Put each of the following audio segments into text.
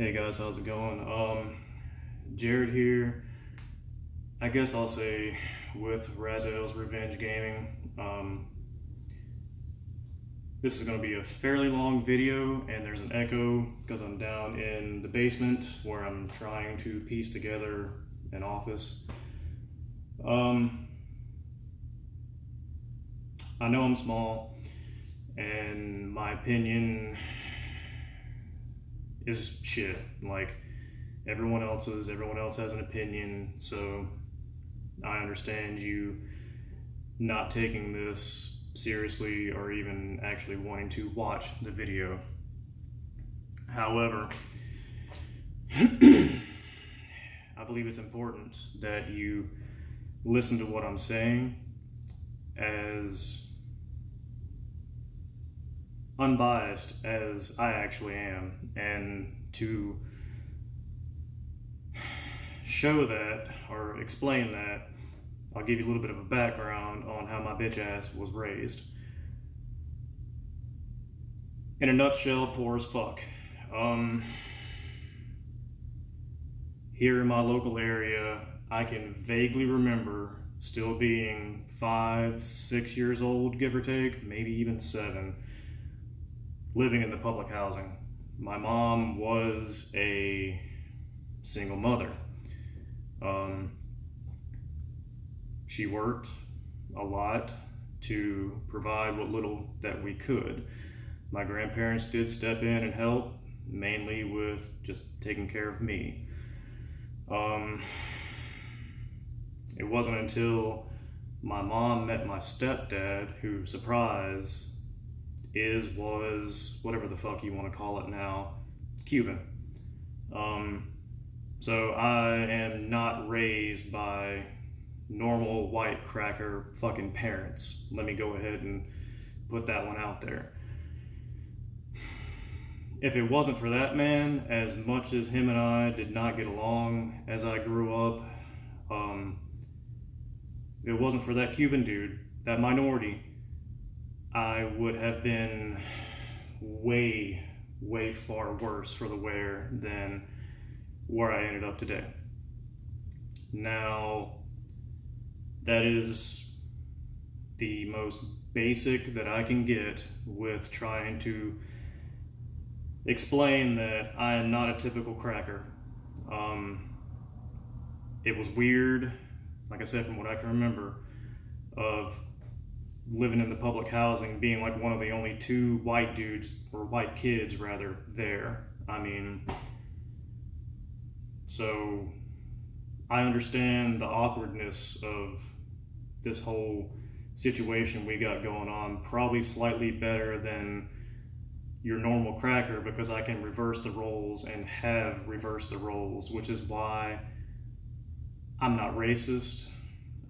Hey guys, how's it going? Jared here. I guess I'll say with Razel's Revenge Gaming. This is going to be a fairly long video, and there's an echo because I'm down in the basement where I'm trying to piece together an office. I know I'm small, and my opinion is shit. Like everyone else's, everyone else has an opinion, so I understand you not taking this seriously or even actually wanting to watch the video. However, I believe it's important that you listen to what I'm saying as unbiased as I actually am, and to show that or explain that, I'll give you a little bit of a background on how my bitch ass was raised. In a nutshell, poor as fuck. Here in my local area, I can vaguely remember still being 5, 6 years old, give or take, maybe even 7, living in the public housing. My mom was a single mother. She worked a lot to provide what little that we could. My grandparents did step in and help, mainly with just taking care of me. It wasn't until my mom met my stepdad, who, surprise, was, whatever the fuck you want to call it now, Cuban. So I am not raised by normal white cracker fucking parents. Let me go ahead and put that one out there. If it wasn't for that man, as much as him and I did not get along as I grew up, if it wasn't for that Cuban dude, that minority, I would have been way, way far worse for the wear than where I ended up today. Now, that is the most basic that I can get with trying to explain that I am not a typical cracker. It was weird, like I said, from what I can remember, of living in the public housing, being like one of the only 2 white dudes, or white kids rather, there. I mean, so I understand the awkwardness of this whole situation we got going on, probably slightly better than your normal cracker, because I can reverse the roles and have reversed the roles, which is why I'm not racist.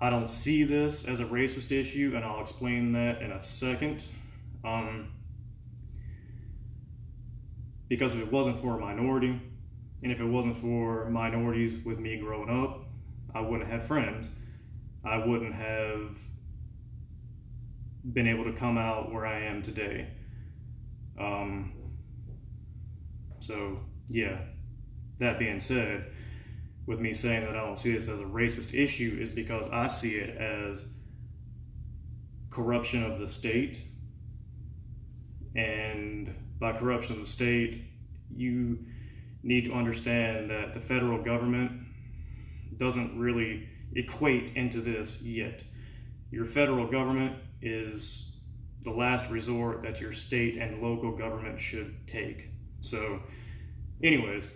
I don't see this as a racist issue, and I'll explain that in a second. Because if it wasn't for a minority, and if it wasn't for minorities with me growing up, I wouldn't have had friends. I wouldn't have been able to come out where I am today. So yeah, that being said, with me saying that I don't see this as a racist issue is because I see it as corruption of the state. And by corruption of the state, you need to understand that the federal government doesn't really equate into this yet. Your federal government is the last resort that your state and local government should take. So anyways,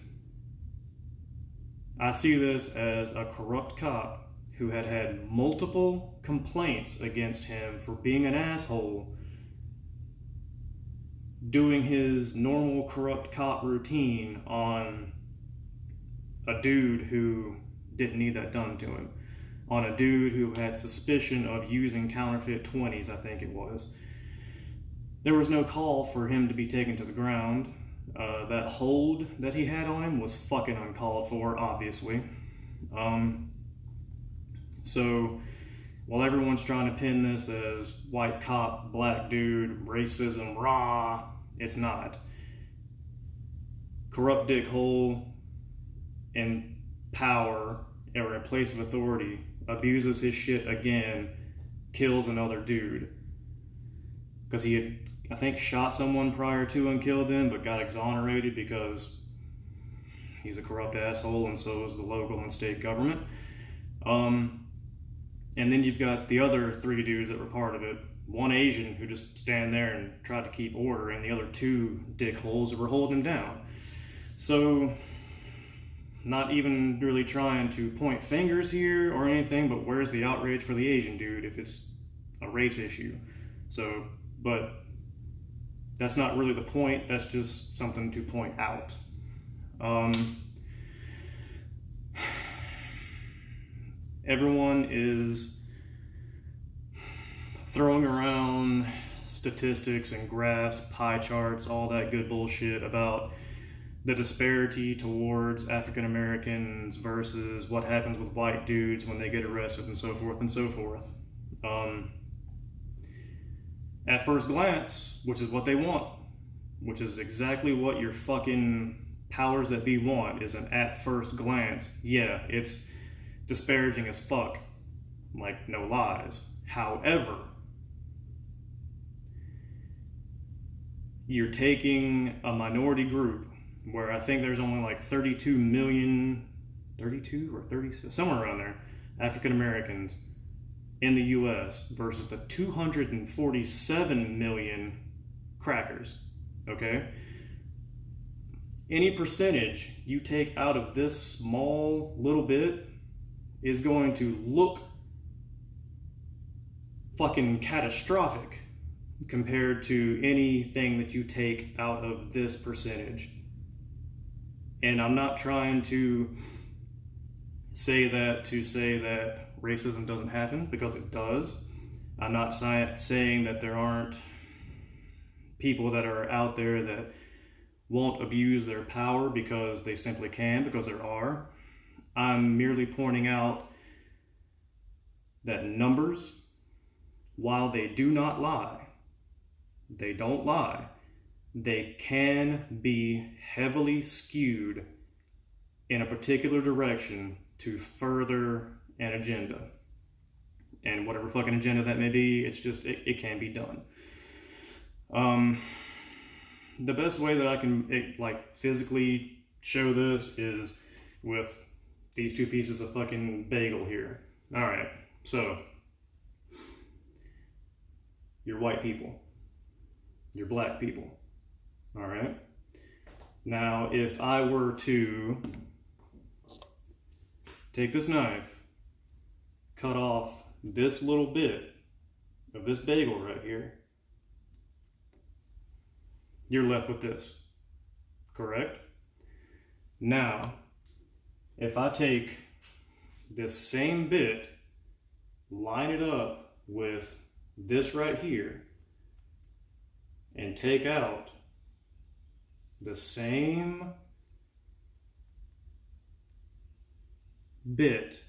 I see this as a corrupt cop who had multiple complaints against him for being an asshole, doing his normal corrupt cop routine on a dude who didn't need that done to him, on a dude who had suspicion of using counterfeit 20s, I think it was. There was no call for him to be taken to the ground. That hold that he had on him was fucking uncalled for, obviously. So while everyone's trying to pin this as white cop, black dude, racism, rah, it's not. corrupt dickhole in power or a place of authority abuses his shit again, kills another dude. Because he had, I think, shot someone prior to and killed him, but got exonerated because he's a corrupt asshole, and so is the local and state government. And then you've got the other 3 dudes that were part of it. One Asian who just stand there and tried to keep order, and the other 2 dickholes that were holding him down. So, not even really trying to point fingers here or anything, but where's the outrage for the Asian dude if it's a race issue? So, but that's not really the point. That's just something to point out. Everyone is throwing around statistics and graphs, pie charts, all that good bullshit about the disparity towards African Americans versus what happens with white dudes when they get arrested and so forth and so forth. At first glance, which is what they want, which is exactly what your fucking powers that be want, is an at first glance. Yeah, it's disparaging as fuck, like no lies. However, you're taking a minority group where I think there's only like 32 million, 32 or 30, somewhere around there, African Americans in the US versus the 247 million crackers, okay? Any percentage you take out of this small little bit is going to look fucking catastrophic compared to anything that you take out of this percentage. And I'm not trying to say that racism doesn't happen, because it does. I'm not saying that there aren't people that are out there that won't abuse their power because they simply can, because there are. I'm merely pointing out that numbers, while they do not lie, they don't lie, they can be heavily skewed in a particular direction to further an agenda. And whatever fucking agenda that may be, it's just, it can be done. The best way that I can physically show this is with these 2 pieces of fucking bagel here. Alright, so you're white people. You're black people. Alright? Now, if I were to take this knife, cut off this little bit of this bagel right here, you're left with this, correct? Now, if I take this same bit, line it up with this right here, and take out the same bit,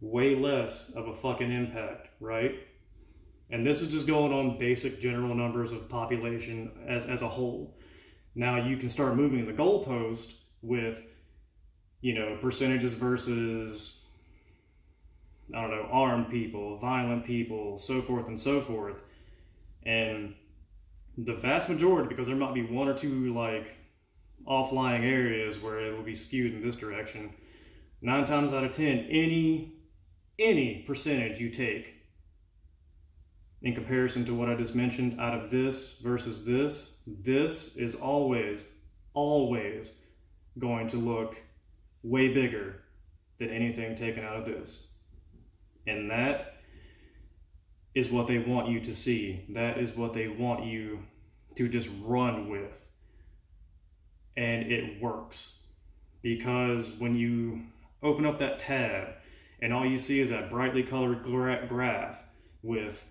way less of a fucking impact, right? And this is just going on basic general numbers of population as a whole. Now you can start moving the goalpost with, percentages versus, I don't know, armed people, violent people, so forth and so forth. And the vast majority, because there might be 1 or 2 off-lying areas where it will be skewed in this direction, 9 times out of 10, any percentage you take in comparison to what I just mentioned out of this versus this is always going to look way bigger than anything taken out of this. And that is what they want you to see. That is what they want you to just run with. And it works. Because when you open up that tab and all you see is that brightly colored graph with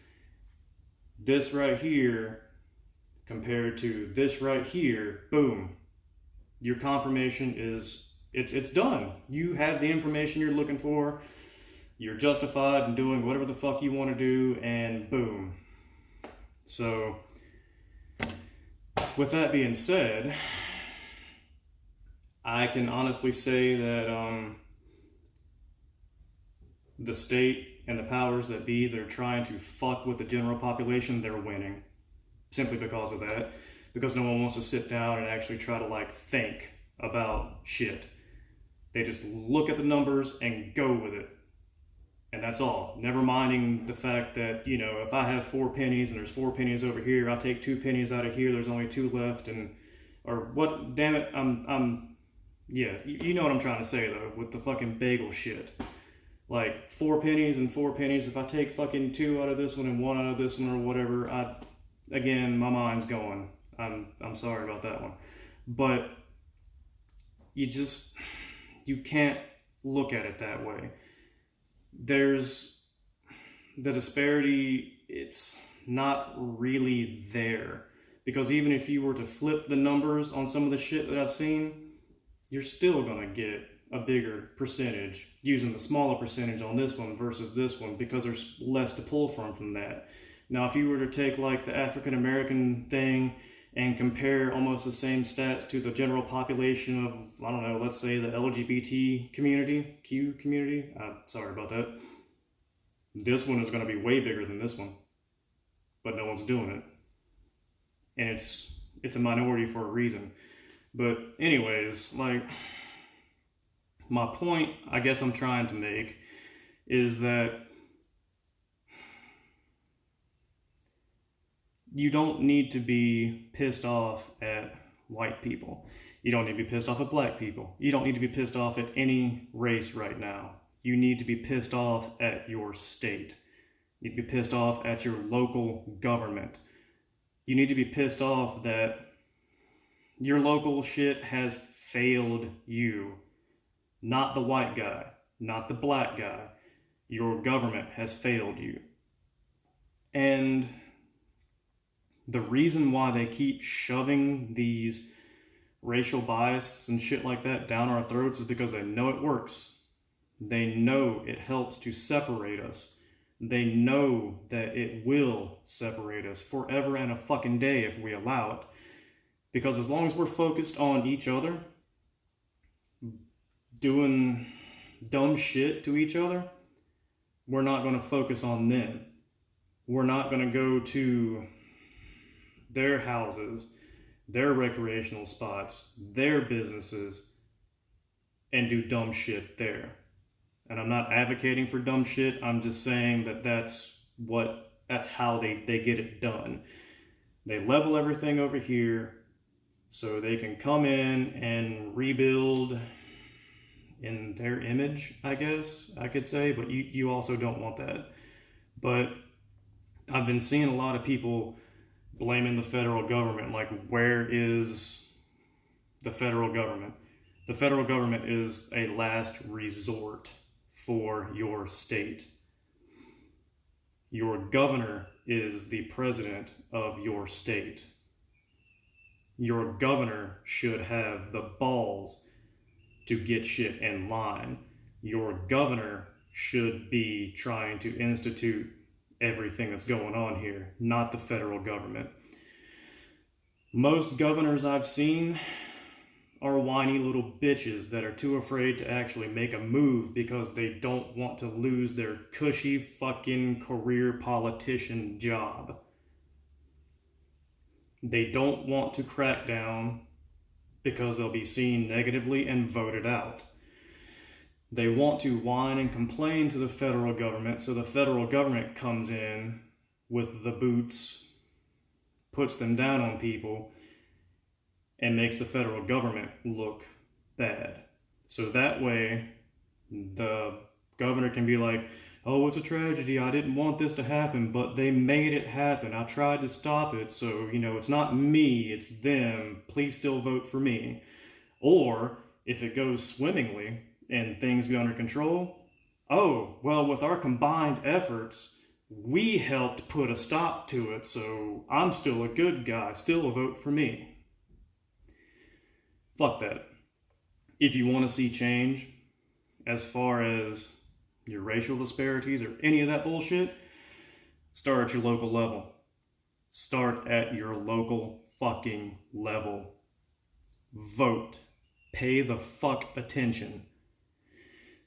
this right here compared to this right here, boom, your confirmation is, it's done. You have the information you're looking for. you're justified in doing whatever the fuck you want to do, and boom. So, with that being said, I can honestly say that the state and the powers that be, they're trying to fuck with the general population, they're winning. Simply because of that. Because no one wants to sit down and actually try to like think about shit. They just look at the numbers and go with it. And that's all. Never minding the fact that, you know, if I have 4 pennies and there's 4 pennies over here, I'll take 2 pennies out of here, there's only 2 left, and or what, damn it, yeah, you know what I'm trying to say though, with the fucking bagel shit. Like 4 pennies and 4 pennies, if I take fucking 2 out of this one and 1 out of this one or whatever, again, my mind's going. I'm sorry about that one. But you can't look at it that way. There's the disparity, it's not really there. Because even if you were to flip the numbers on some of the shit that I've seen, you're still gonna get a bigger percentage using the smaller percentage on this one versus this one, because there's less to pull from that. Now, if you were to take like the African American thing and compare almost the same stats to the general population of, I don't know, let's say the LGBT community, Q community, sorry about that. This one is going to be way bigger than this one, but no one's doing it. And it's a minority for a reason. But anyways, like, my point I guess I'm trying to make is that you don't need to be pissed off at white people. You don't need to be pissed off at black people. You don't need to be pissed off at any race right now. You need to be pissed off at your state. You need to be pissed off at your local government. You need to be pissed off that your local shit has failed you. Not the white guy, not the black guy. Your government has failed you. And the reason why they keep shoving these racial biases and shit like that down our throats is because they know it works. They know it helps to separate us. They know that it will separate us forever and a fucking day if we allow it. Because as long as we're focused on each other, doing dumb shit to each other, we're not going to focus on them. We're not going to go to their houses, their recreational spots, their businesses, and do dumb shit there. And I'm not advocating for dumb shit. I'm just saying that that's how they get it done. They level everything over here so they can come in and rebuild in their image, I guess I could say, but you also don't want that. But I've been seeing a lot of people blaming the federal government. Like, where is the federal government? The federal government is a last resort for your state. Your governor is the president of your state. Your governor should have the balls to get shit in line. Your governor should be trying to institute everything that's going on here, not the federal government. Most governors I've seen are whiny little bitches that are too afraid to actually make a move because they don't want to lose their cushy fucking career politician job. They don't want to crack down because they'll be seen negatively and voted out. They want to whine and complain to the federal government, so the federal government comes in with the boots, puts them down on people, and makes the federal government look bad. So that way, the governor can be like, oh, it's a tragedy, I didn't want this to happen, but they made it happen. I tried to stop it, so, it's not me, it's them. Please still vote for me. Or, if it goes swimmingly and things go under control, oh, well, with our combined efforts, we helped put a stop to it, so I'm still a good guy, still a vote for me. Fuck that. If you want to see change, as far as your racial disparities, or any of that bullshit, start at your local level. Start at your local fucking level. Vote. Pay the fuck attention.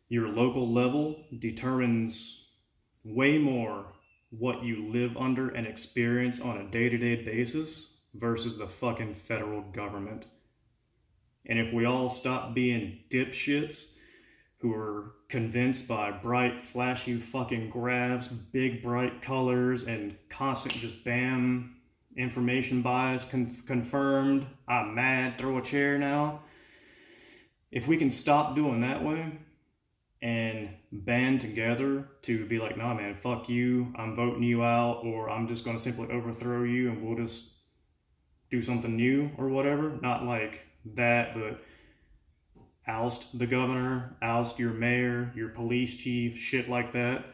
Your local level determines way more what you live under and experience on a day-to-day basis versus the fucking federal government. And if we all stop being dipshits who are convinced by bright, flashy fucking graphs, big, bright colors, and constant just bam, information bias confirmed, I'm mad, throw a chair now. If we can stop doing that way and band together to be like, nah, man, fuck you, I'm voting you out, or I'm just going to simply overthrow you and we'll just do something new or whatever. Not like that, but oust the governor, oust your mayor, your police chief, shit like that.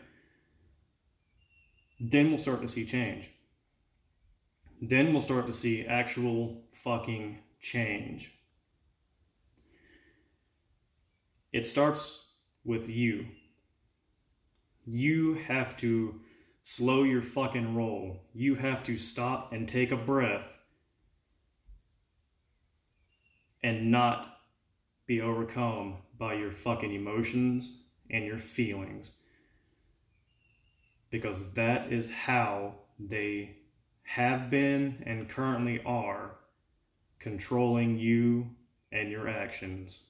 Then we'll start to see change. Then we'll start to see actual fucking change. It starts with you. You have to slow your fucking roll. You have to stop and take a breath and not be overcome by your fucking emotions and your feelings. Because that is how they have been and currently are controlling you and your actions.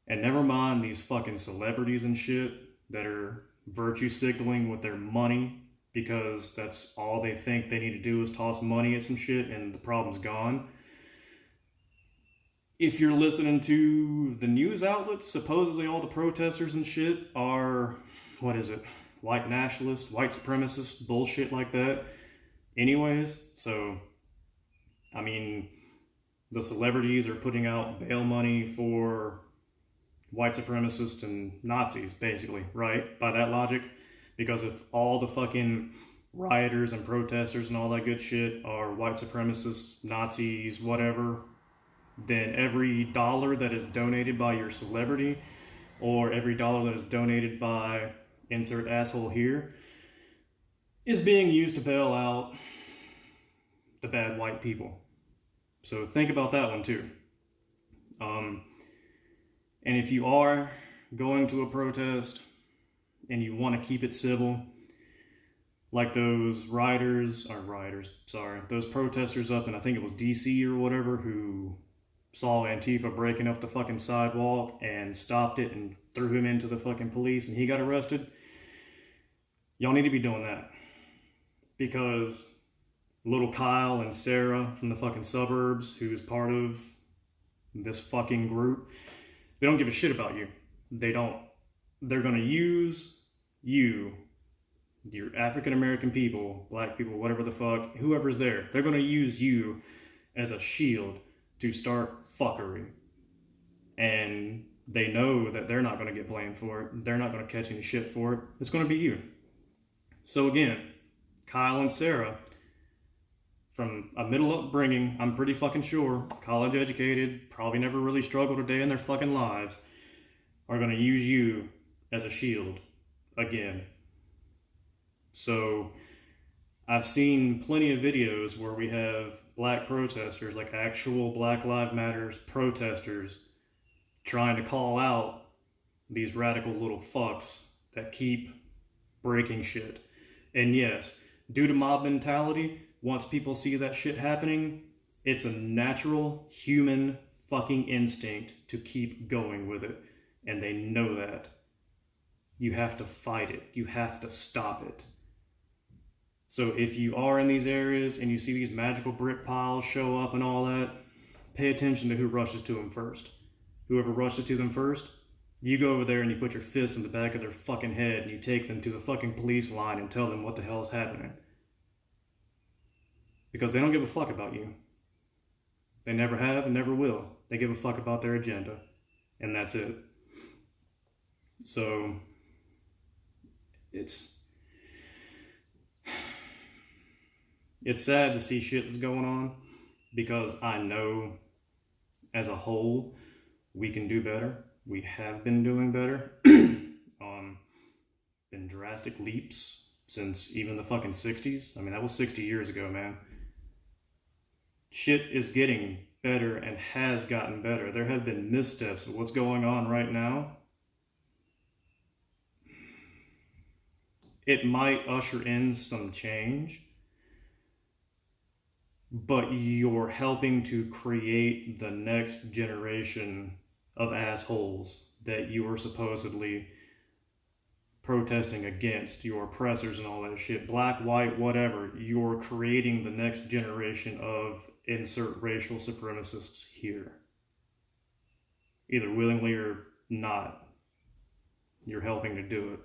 And never mind these fucking celebrities and shit that are virtue signaling with their money because that's all they think they need to do is toss money at some shit and the problem's gone. If you're listening to the news outlets, supposedly all the protesters and shit are, white nationalists, white supremacists, bullshit like that. Anyways, so, I mean, the celebrities are putting out bail money for white supremacists and Nazis, basically, right? By that logic. Because if all the fucking rioters and protesters and all that good shit are white supremacists, Nazis, whatever, then every dollar that is donated by your celebrity or every dollar that is donated by insert asshole here is being used to bail out the bad white people. So think about that one too. And if you are going to a protest and you want to keep it civil, like those those protesters up in, I think it was DC or whatever, who saw Antifa breaking up the fucking sidewalk and stopped it and threw him into the fucking police and he got arrested. Y'all need to be doing that. Because little Kyle and Sarah from the fucking suburbs, who's part of this fucking group, they don't give a shit about you. They don't. They're going to use you, your African American people, black people, whatever the fuck, whoever's there. They're going to use you as a shield to start fuckery. And they know that they're not going to get blamed for it. They're not going to catch any shit for it. It's going to be you. So again, Kyle and Sarah, from a middle upbringing, I'm pretty fucking sure, college educated, probably never really struggled a day in their fucking lives, are going to use you as a shield again. So I've seen plenty of videos where we have black protesters, like actual Black Lives Matter protesters, trying to call out these radical little fucks that keep breaking shit. And yes, due to mob mentality, once people see that shit happening, it's a natural human fucking instinct to keep going with it. And they know that. You have to fight it. You have to stop it. So if you are in these areas and you see these magical brick piles show up and all that, pay attention to who rushes to them first. Whoever rushes to them first, you go over there and you put your fist in the back of their fucking head and you take them to the fucking police line and tell them what the hell is happening. Because they don't give a fuck about you. They never have and never will. They give a fuck about their agenda. And that's it. So, it's sad to see shit that's going on, because I know as a whole we can do better. We have been doing better. Been drastic leaps since even the fucking 60s. I mean, that was 60 years ago, man. Shit is getting better and has gotten better. There have been missteps, but what's going on right now, it might usher in some change, but you're helping to create the next generation of assholes that you are supposedly protesting against, your oppressors and all that shit, black, white, whatever. You're creating the next generation of insert racial supremacists here. Either willingly or not, you're helping to do it.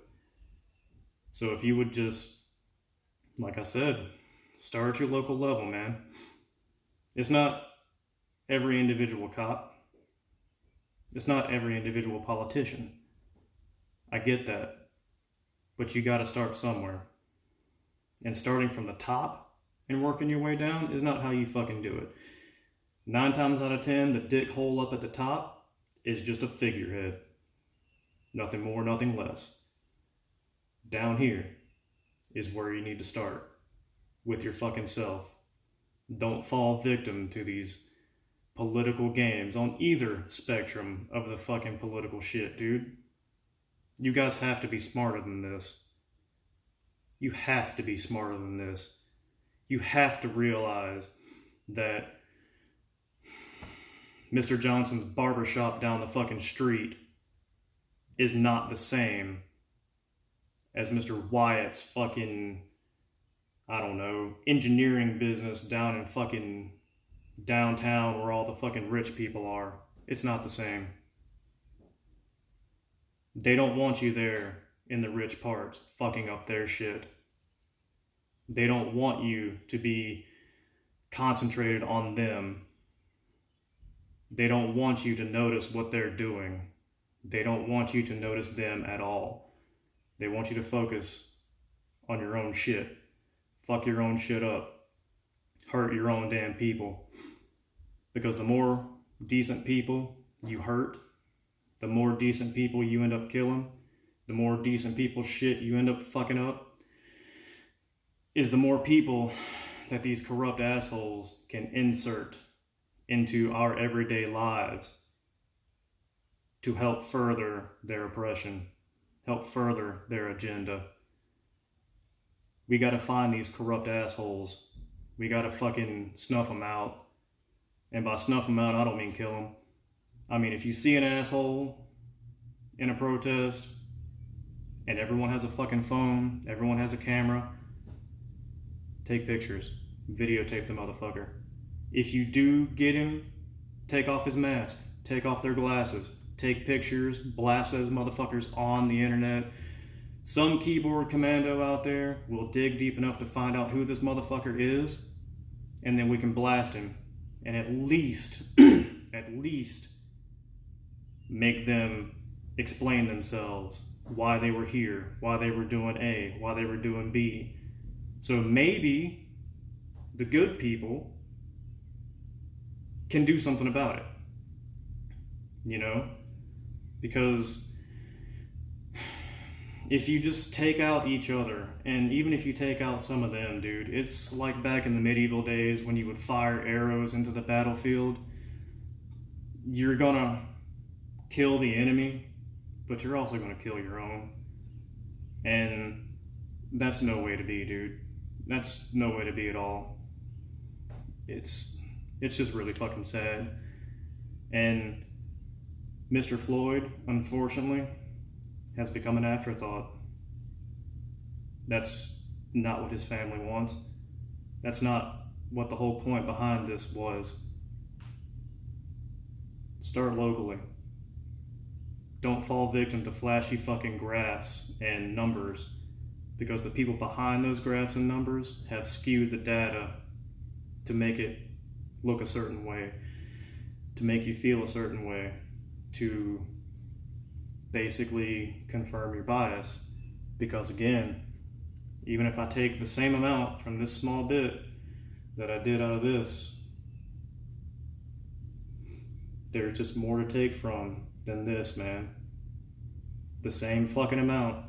So if you would just, like I said, start at your local level, man. It's not every individual cop. It's not every individual politician. I get that. But you got to start somewhere. And starting from the top and working your way down is not how you fucking do it. 9 times out of 10, the dickhole up at the top is just a figurehead. Nothing more, nothing less. Down here is where you need to start. With your fucking self. Don't fall victim to these political games on either spectrum of the fucking political shit, dude. You guys have to be smarter than this. You have to be smarter than this. You have to realize that Mr. Johnson's barbershop down the fucking street is not the same as Mr. Wyatt's fucking, I don't know, engineering business down in fucking downtown where all the fucking rich people are. It's not the same. They don't want you there in the rich parts, fucking up their shit. They don't want you to be concentrated on them. They don't want you to notice what they're doing. They don't want you to notice them at all. They want you to focus on your own shit. Fuck your own shit up. Hurt your own damn people. Because the more decent people you hurt, the more decent people you end up killing, the more decent people's shit you end up fucking up, is the more people that these corrupt assholes can insert into our everyday lives to help further their oppression, help further their agenda. We gotta find these corrupt assholes. We gotta fucking snuff them out. And by snuff them out, I don't mean kill them. I mean, if you see an asshole in a protest, and everyone has a fucking phone, everyone has a camera, take pictures, videotape the motherfucker. If you do get him, take off his mask, take off their glasses, take pictures, blast those motherfuckers on the internet. Some keyboard commando out there will dig deep enough to find out who this motherfucker is, and then we can blast him. And at least make them explain themselves, why they were here, why they were doing A, why they were doing B. So maybe the good people can do something about it, you know? Because if you just take out each other, and even if you take out some of them, dude, it's like back in the medieval days when you would fire arrows into the battlefield. You're gonna kill the enemy, but you're also gonna kill your own. And that's no way to be, dude. That's no way to be at all. It's just really fucking sad. And Mr. Floyd, unfortunately, has become an afterthought. That's not what his family wants. That's not what the whole point behind this was. Start locally. Don't fall victim to flashy fucking graphs and numbers, because the people behind those graphs and numbers have skewed the data to make it look a certain way, to make you feel a certain way, to basically confirm your bias. Because again, even if I take the same amount from this small bit that I did out of this, there's just more to take from than this, man. the same fucking amount,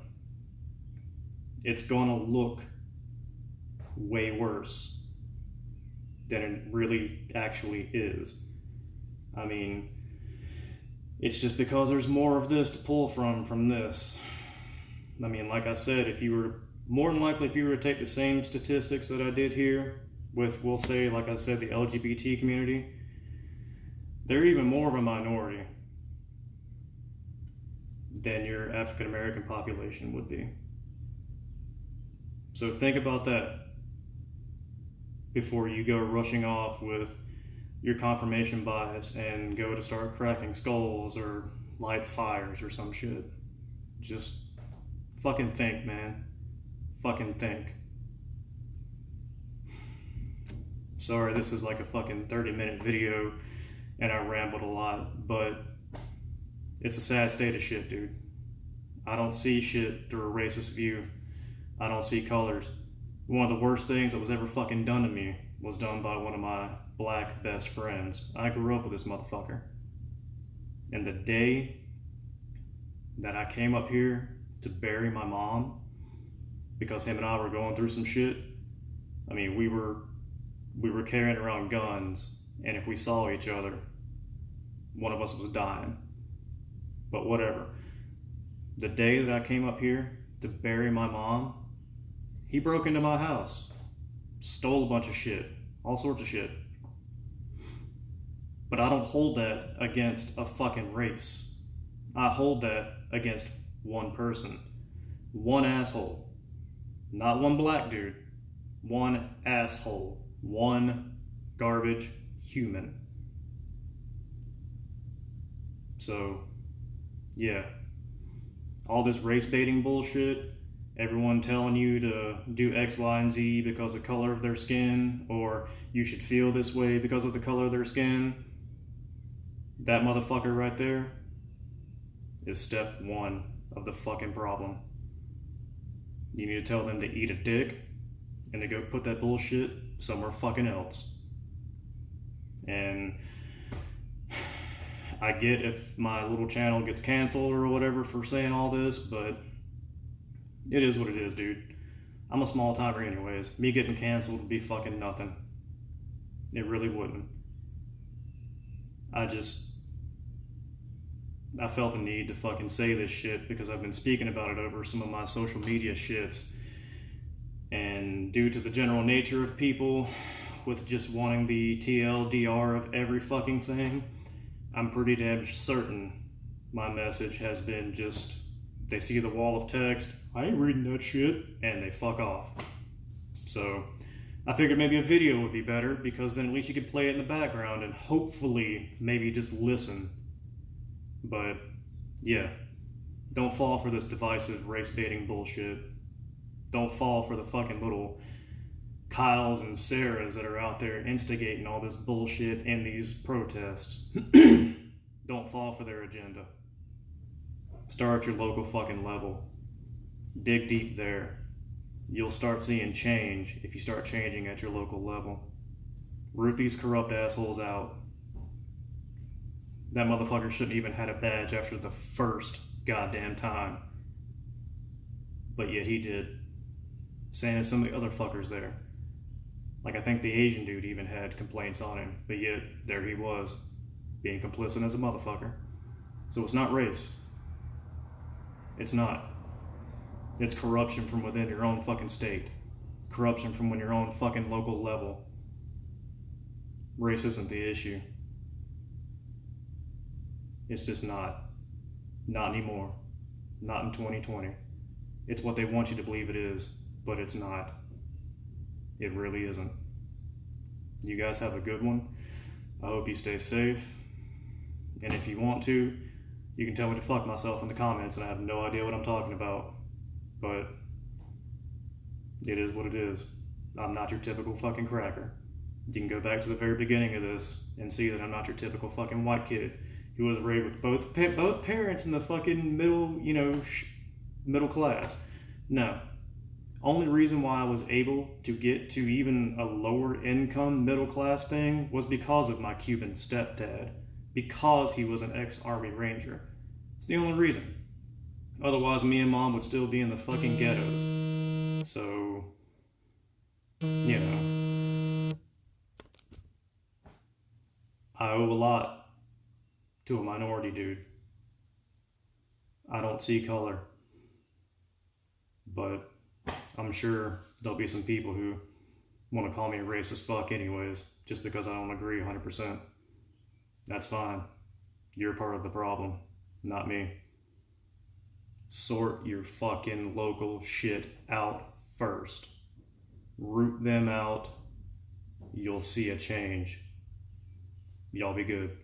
it's gonna look way worse than it really actually is. I mean, it's just because there's more of this to pull from this. I mean, like I said, if you were more than likely, if you were to take the same statistics that I did here with, we'll say, like I said, the LGBT community, they're even more of a minority than your African American population would be. So think about that before you go rushing off with your confirmation bias and go to start cracking skulls or light fires or some shit. Just fucking think, man. Fucking think. Sorry, this is like a fucking 30-minute video and I rambled a lot, but it's a sad state of shit, dude. I don't see shit through a racist view. I don't see colors. One of the worst things that was ever fucking done to me was done by one of my black best friends. I grew up with this motherfucker. And the day that I came up here to bury my mom, because him and I were going through some shit, I mean, we were carrying around guns, and if we saw each other, one of us was dying. But whatever. The day that I came up here to bury my mom, he broke into my house, stole a bunch of shit, all sorts of shit. But I don't hold that against a fucking race. I hold that against one person, one asshole, not one black dude, one asshole, one garbage human. So, yeah, all this race baiting bullshit, everyone telling you to do X, Y, and Z because of the color of their skin, or you should feel this way because of the color of their skin, that motherfucker right there is step one of the fucking problem. You need to tell them to eat a dick and to go put that bullshit somewhere fucking else. And I get if my little channel gets canceled or whatever for saying all this, but it is what it is, dude. I'm a small timer anyways. Me getting canceled would be fucking nothing. It really wouldn't. I felt the need to fucking say this shit because I've been speaking about it over some of my social media shits. And due to the general nature of people with just wanting the TLDR of every fucking thing, I'm pretty damn certain my message has been just, they see the wall of text, I ain't reading that shit, and they fuck off. So I figured maybe a video would be better because then at least you could play it in the background and hopefully maybe just listen. But yeah, don't fall for this divisive race baiting bullshit. Don't fall for the fucking little Kyles and Sarahs that are out there instigating all this bullshit in these protests. Don't fall for their agenda. Start at your local fucking level. Dig deep there. You'll start seeing change if you start changing at your local level. Root these corrupt assholes out. That motherfucker shouldn't even had a badge after the first goddamn time. But yet he did. Same as some of the other fuckers there. Like I think the Asian dude even had complaints on him, but yet there he was, being complicit as a motherfucker. So it's not race. It's not. It's corruption from within your own fucking state. Corruption from your own fucking local level. Race isn't the issue. It's just not. Not anymore. Not in 2020. It's what they want you to believe it is, but it's not. It really isn't. You guys have a good one. I hope you stay safe. And if you want to, you can tell me to fuck myself in the comments and I have no idea what I'm talking about. But it is what it is. I'm not your typical fucking cracker. You can go back to the very beginning of this and see that I'm not your typical fucking white kid who was raised with both parents in the fucking middle class. No. Only reason why I was able to get to even a lower income middle class thing was because of my Cuban stepdad. Because he was an ex-Army Ranger. It's the only reason. Otherwise, me and mom would still be in the fucking ghettos. So, you know, I owe a lot to a minority dude. I don't see color, but I'm sure there'll be some people who want to call me a racist fuck anyways, just because I don't agree 100%. That's fine. You're part of the problem, not me. Sort your fucking local shit out first. Root them out. You'll see a change. Y'all be good.